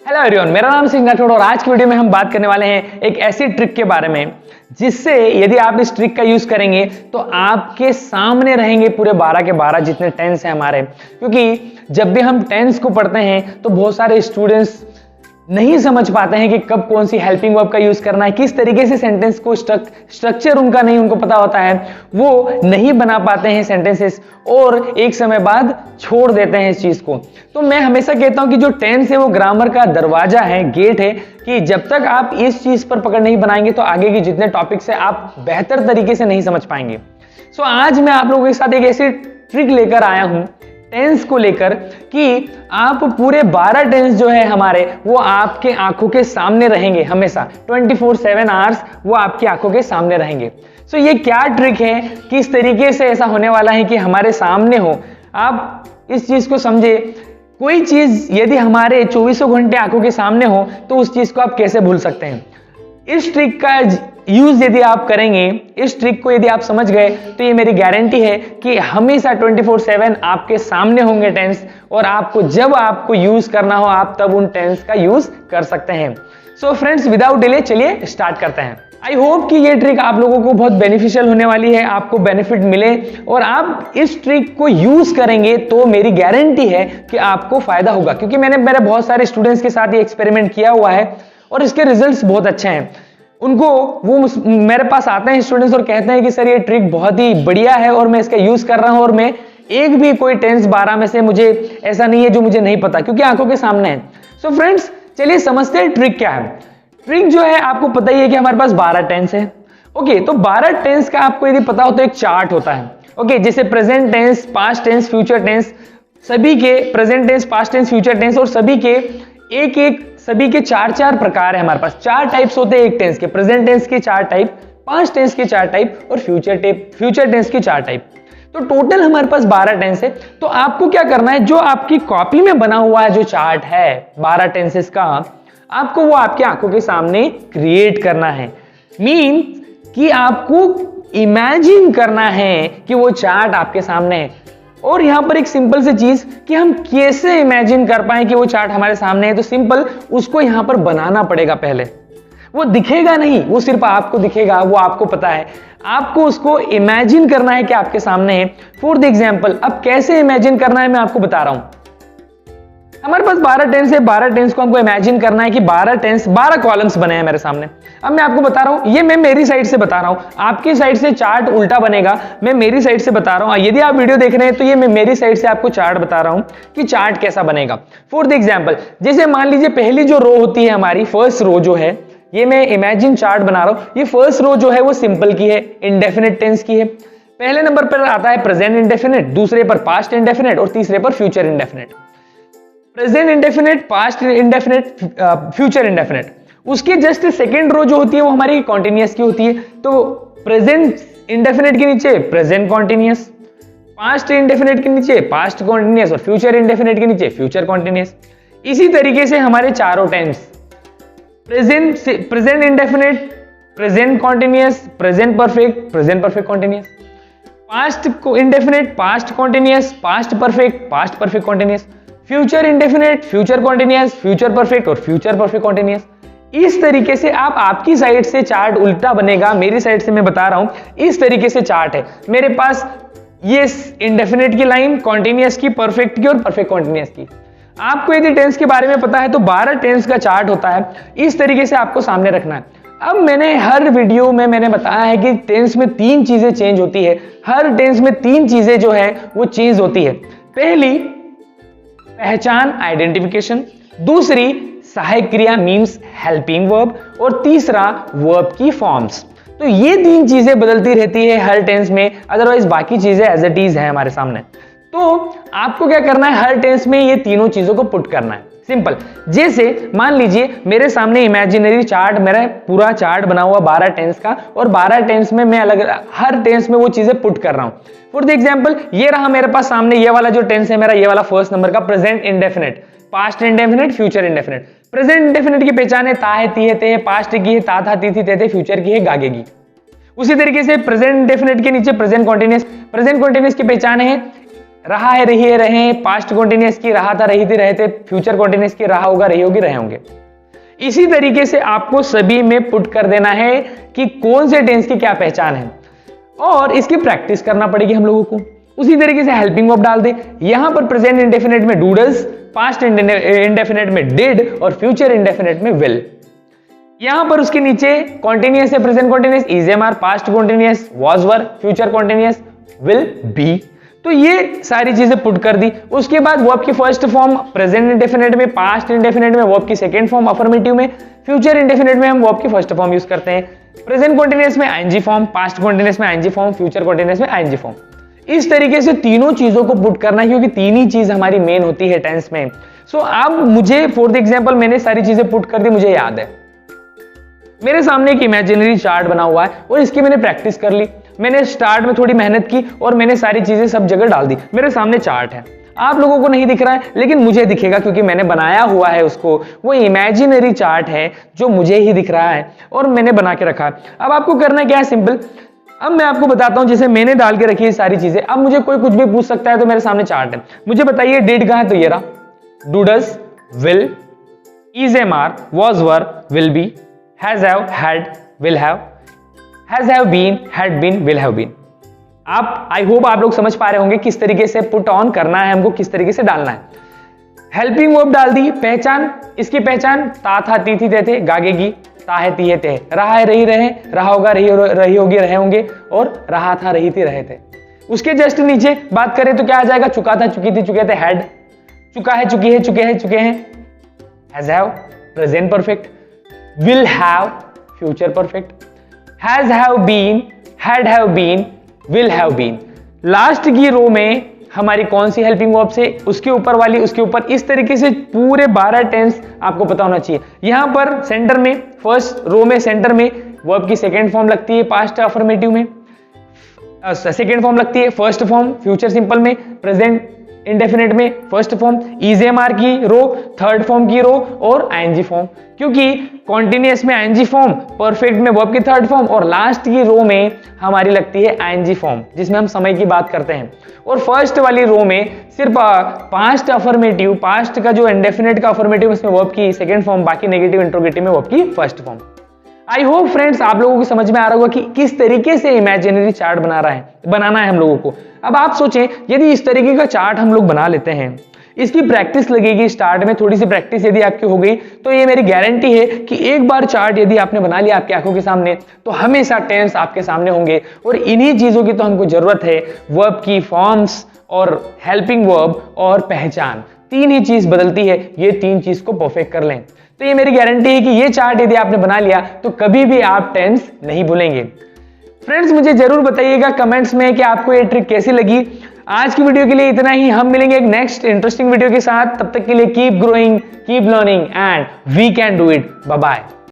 Hello everyone, मेरा नाम सिंह राठौड़ और आज की वीडियो में हम बात करने वाले हैं एक ऐसी ट्रिक के बारे में जिससे यदि आप इस ट्रिक का यूज करेंगे तो आपके सामने रहेंगे पूरे 12 के 12 जितने टेंस हैं हमारे। क्योंकि जब भी हम टेंस को पढ़ते हैं तो बहुत सारे स्टूडेंट्स नहीं समझ पाते हैं कि कब कौन सी हेल्पिंग वर्ब का यूज करना है, किस तरीके से सेंटेंस को स्ट्रक्चर उनका नहीं उनको पता होता है, वो नहीं बना पाते हैं सेंटेंसेस और एक समय बाद छोड़ देते हैं इस चीज को। तो मैं हमेशा कहता हूं कि जो टेंस है वो ग्रामर का दरवाजा है, गेट है, कि जब तक आप इस चीज पर पकड़ नहीं बनाएंगे तो आगे के जितने टॉपिक्स है आप बेहतर तरीके से नहीं समझ पाएंगे। सो आज मैं आप लोगों के साथ एक ऐसी ट्रिक लेकर आया हूं टेंस को लेकर कि आप पूरे 12 टेंस जो है हमारे वो आपके आंखों के सामने रहेंगे, हमेशा 24/7 आवर्स वो आपकी आंखों के सामने रहेंगे। सो ये क्या ट्रिक है, किस तरीके से ऐसा होने वाला है कि हमारे सामने हो, आप इस चीज को समझे। कोई चीज यदि हमारे 24 घंटे आंखों के सामने हो तो उस चीज को आप कैसे भूल सकते हैं। इस ट्रिक का यूज यदि आप करेंगे, इस ट्रिक को यदि आप समझ गए तो ये मेरी गारंटी है कि हमेशा 24/7 आपके सामने होंगे टेंस और आपको जब आपको यूज करना हो आप तब उन टेंस का यूज कर सकते हैं। सो फ्रेंड्स, विदाउट डिले चलिए स्टार्ट करते हैं। आई होप कि ये ट्रिक आप लोगों को बहुत बेनिफिशियल होने वाली है, आपको बेनिफिट मिले और आप इस ट्रिक को यूज करेंगे तो मेरी गारंटी है कि आपको फायदा होगा। क्योंकि मैंने मेरे बहुत सारे स्टूडेंट्स के साथ ये एक्सपेरिमेंट किया हुआ है और इसके रिजल्ट्स बहुत अच्छे हैं। उनको वो मेरे पास आते हैं स्टूडेंट्स और कहते हैं कि सर ये ट्रिक बहुत ही बढ़िया है और मैं इसका यूज कर रहा हूं और मैं एक भी कोई टेंस 12 में से मुझे ऐसा नहीं है जो मुझे नहीं पता, क्योंकि आंखों के सामने है। सो फ्रेंड्स, चलिए समझते हैं ट्रिक क्या है। ट्रिक जो है आपको पता ही है कि हमारे पास 12 टेंस है। ओके, तो 12 टेंस का आपको यदि पता हो तो एक चार्ट होता है। ओके, जैसे present tense, past tense, future tense, सभी के present tense, past tense, future tense और सभी के 4 प्रकार है हमारे पास। 4 टाइप्स होते हैं एक टेंस के, प्रेजेंट टेंस के 4 टाइप, पास्ट टेंस के 4 टाइप और फ्यूचर टेंस के 4 टाइप। तो टोटल हमारे पास 12 टेंस है। तो आपको क्या करना है, जो आपकी कॉपी में बना हुआ है जो चार्ट है 12 टेंसेस का, आपको वो आपकी आंखों के सामने क्रिएट करना है। मीन कि आपको इमेजिन करना है कि वो चार्ट आपके सामने है। और यहां पर एक सिंपल सी चीज कि हम कैसे इमेजिन कर पाए कि वो चार्ट हमारे सामने है, तो सिंपल उसको यहां पर बनाना पड़ेगा। पहले वो दिखेगा नहीं, वो सिर्फ आपको दिखेगा, वो आपको पता है। आपको उसको इमेजिन करना है कि आपके सामने है। फॉर द एग्जांपल, अब कैसे इमेजिन करना है मैं आपको बता रहा हूं। हमारे पास 12 टेंस है, 12 टेंस को हमको इमेजिन करना है कि 12 टेंस 12 कॉलम्स बने हैं मेरे सामने। अब मैं आपको बता रहा हूं, ये मैं मेरी साइड से बता रहा हूं, आपकी साइड से चार्ट उल्टा बनेगा। मैं मेरी साइड से बता रहा हूं, यदि आप वीडियो देख रहे हैं तो ये मैं मेरी साइड से आपको चार्ट बता रहा हूं कि चार्ट कैसा बनेगा। फॉर द एग्जांपल, जैसे मान लीजिए पहली जो रो होती है हमारी, फर्स्ट रो जो है, ये मैं इमेजिन चार्ट बना रहा हूं। ये फर्स्ट रो जो है वो सिंपल की है, इंडेफिनिट टेंस की है। पहले नंबर पर आता है प्रेजेंट इंडेफिनिट, दूसरे पर पास्ट इंडेफिनिट और तीसरे पर future indefinite. Present indefinite, past indefinite, future indefinite. उसके जस्ट सेकंड रो जो होती है वो हमारी कॉन्टिन्यूअस की होती है। तो प्रेजेंट इंडेफिनिट के नीचे प्रेजेंट कॉन्टिन्यूअस, पास्ट इंडेफिनिट के नीचे पास्ट कॉन्टिन्यूअस और फ्यूचर इंडेफिनिट के नीचे फ्यूचर कॉन्टिन्यूअस। इसी तरीके से हमारे चारों tense, present indefinite, present continuous, present perfect continuous, past indefinite, past continuous, past perfect continuous, future indefinite, future continuous, future perfect और फ्यूचर परफेक्ट कॉन्टिन्यूअस। इस तरीके से आपकी साइड से चार्ट उल्टा बनेगा, मेरी साइड से मैं बता रहा हूं इस तरीके से चार्ट है मेरे पास। ये इंडेफिनिट की लाइन, कॉन्टिन्यूअस की, परफेक्ट की और परफेक्ट कॉन्टिन्यूअस की। आपको यदि टेंस के बारे में पता है तो 12 टेंस का चार्ट होता है, इस तरीके से आपको सामने रखना है। अब मैंने हर वीडियो में मैंने बताया है कि टेंस में 3 चीजें चेंज होती है। हर टेंस में 3 चीजें जो है वो चेंज होती है। पहली पहचान, आइडेंटिफिकेशन, दूसरी सहायक क्रिया मीन्स हेल्पिंग वर्ब और तीसरा वर्ब की फॉर्म्स। तो ये 3 चीजें बदलती रहती है हर टेंस में, अदरवाइज बाकी चीजें एज इट इज है हमारे सामने। तो आपको क्या करना है, हर टेंस में ये तीनों चीजों को पुट करना है। सिंपल, जैसे मान लीजिए मेरे सामने इमेजिनरी चार्ट, मेरा पूरा चार्ट बना हुआ 12 टेंस का और 12 टेंस में मैं अलग हर टेंस में वो चीजें पुट कर रहा हूं। फॉर द एग्जांपल, ये रहा मेरे पास सामने, ये वाला जो टेंस है मेरा, ये वाला फर्स्ट नंबर का present indefinite, past indefinite, future indefinite. Present indefinite की पहचान है ता है, ती है, ते है, पास्ट की है ता था, ती थी, ते थे, फ्यूचर की है गागे की। उसी तरीके से प्रेजेंट इंडेफिनिट के नीचे प्रेजेंट कॉन्टिन्यूअस की पहचान है रहा है, रही है, रहे, पास्ट कॉन्टिन्यूअस की रहा था, रही थी, रहे थे, फ्यूचर कॉन्टिन्यूअस की रहा होगा, रही होगी, रहे होंगे। इसी तरीके से आपको सभी में पुट कर देना है कि कौन से टेंस की क्या पहचान है, और इसकी प्रैक्टिस करना पड़ेगी हम लोगों को। उसी तरीके से हेल्पिंग वर्ब डाल दे। यहां पर प्रेजेंट इंडेफिनिट में डूडल्स, पास्ट इंडेफिनिट में डिड और फ्यूचर इंडेफिनिट में विल। यहां पर उसके नीचे कॉन्टिन्यूअस है, present continuous, is am are, past continuous, was were, future continuous, will be. तो ये सारी चीजें पुट कर दी। उसके बाद वर्ब की फर्स्ट फॉर्म प्रेजेंट इंडेफिनिट में, पास्ट इंडेफिनिट में वर्ब की सेकंड फॉर्म अफर्मेटिव में, फ्यूचर इंडेफिनिट में हम वर्ब की फर्स्ट फॉर्म यूज करते हैं। प्रेजेंट कॉन्टिन्यूअस में आईएनजी फॉर्म, पास्ट कॉन्टिन्यूअस में आईएनजी फॉर्म, फ्यूचर कॉन्टिन्यूअस में आईएनजी फॉर्म। इस तरीके से तीनों चीजों को पुट करना है, क्योंकि तीन ही चीज हमारी मेन होती है टेंस में। सो अब मुझे फॉर द एग्जांपल मैंने सारी चीजें पुट कर दी, मुझे याद है। मेरे सामने एक इमेजिनरी चार्ट बना हुआ है और इसकी मैंने प्रैक्टिस कर ली। मैंने स्टार्ट में थोड़ी मेहनत की और मैंने सारी चीजें सब जगह डाल दी। मेरे सामने चार्ट है, आप लोगों को नहीं दिख रहा है लेकिन मुझे दिखेगा, क्योंकि मैंने बनाया हुआ है उसको। वो इमेजिनरी चार्ट है जो मुझे ही दिख रहा है और मैंने बना के रखा है। अब आपको करना क्या है, सिंपल। अब मैं आपको बताता हूं, जैसे मैंने डाल के रखी है सारी चीजें। अब मुझे कोई कुछ भी पूछ सकता है, तो मेरे सामने चार्ट है, मुझे बताइए डिड कहां है, तो ये रहा, dudes, will, is am are, was were, will be, has have, had, will have, has have been, had been, will have been. आप आई होप आप लोग समझ पा रहे होंगे किस तरीके से पुट ऑन करना है हमको, किस तरीके से डालना है। हेल्पिंग वर्ब डाल दी। पहचान, इसकी पहचान ता था, ती थी, थे थे, गागेगी, ता है, ती है, ते है, रहा है, रही, रहे, रहा होगा, रही होगी, रहे होंगे, और रहा था, रही थी, रहे थे। उसके जस्ट नीचे बात करें तो क्या आ जाएगा, चुका था, चुकी थी, चुके थे, हैड, चुका है, चुकी है, चुके हैं, चुके हैं, has have, present perfect, will have, future perfect, has have been, had have been, will have been. Last की रो में हमारी कौन सी हेल्पिंग वर्ब से, उसके ऊपर वाली, उसके ऊपर, इस तरीके से पूरे 12 टेंस आपको पता होना चाहिए। यहां पर सेंटर में, फर्स्ट रो में सेंटर में वर्ब की सेकंड फॉर्म लगती है पास्ट अफर्मेटिव में, सेकंड फॉर्म लगती है फर्स्ट फॉर्म फ्यूचर सिंपल में, प्रेजेंट इंडेफिनिट में फर्स्ट फॉर्म, इजेएमआर की रो, थर्ड फॉर्म की रो, और आईएनजी फॉर्म। क्योंकि कॉन्टिन्यूअस में आईएनजी फॉर्म, परफेक्ट में वर्ब की थर्ड फॉर्म, और लास्ट की रो में हमारी लगती है आईएनजी फॉर्म, जिसमें हम समय की बात करते हैं। और फर्स्ट वाली रो में सिर्फ पास्ट अफर्मेटिव, पास्ट का जो इंडेफिनिट का अफर्मेटिव, उसमें वर्ब की सेकंड फॉर्म, बाकी नेगेटिव इंट्रोगेटिव में वर्ब की first form. I hope friends आप लोगों को समझ में आ रहा होगा कि किस तरीके से इमेजिनरी चार्ट बनाना है हम लोगों को। अब आप सोचें, यदि इस तरीके का चार्ट हम लोग बना लेते हैं, इसकी प्रैक्टिस लगेगी, स्टार्ट में थोड़ी सी प्रैक्टिस यदि आपकी हो गई, तो ये मेरी गारंटी है कि एक बार चार्ट यदि आपने बना लिया आपकी आंखों के सामने, तो हमेशा टेंस आपके सामने होंगे। और इन्हीं चीजों की तो हमको जरूरत है, वर्ब की फॉर्म्स और हेल्पिंग वर्ब और पहचान, तीन ही चीज बदलती है। ये तीन चीज को परफेक्ट कर लें तो ये मेरी गारंटी है कि ये चार्ट यदि आपने बना लिया तो कभी भी आप टेंस नहीं भूलेंगे। फ्रेंड्स मुझे जरूर बताइएगा कमेंट्स में कि आपको ये ट्रिक कैसी लगी। आज की वीडियो के लिए इतना ही, हम मिलेंगे एक नेक्स्ट इंटरेस्टिंग वीडियो के साथ। तब तक के लिए keep growing, keep learning and we can do it. Bye bye.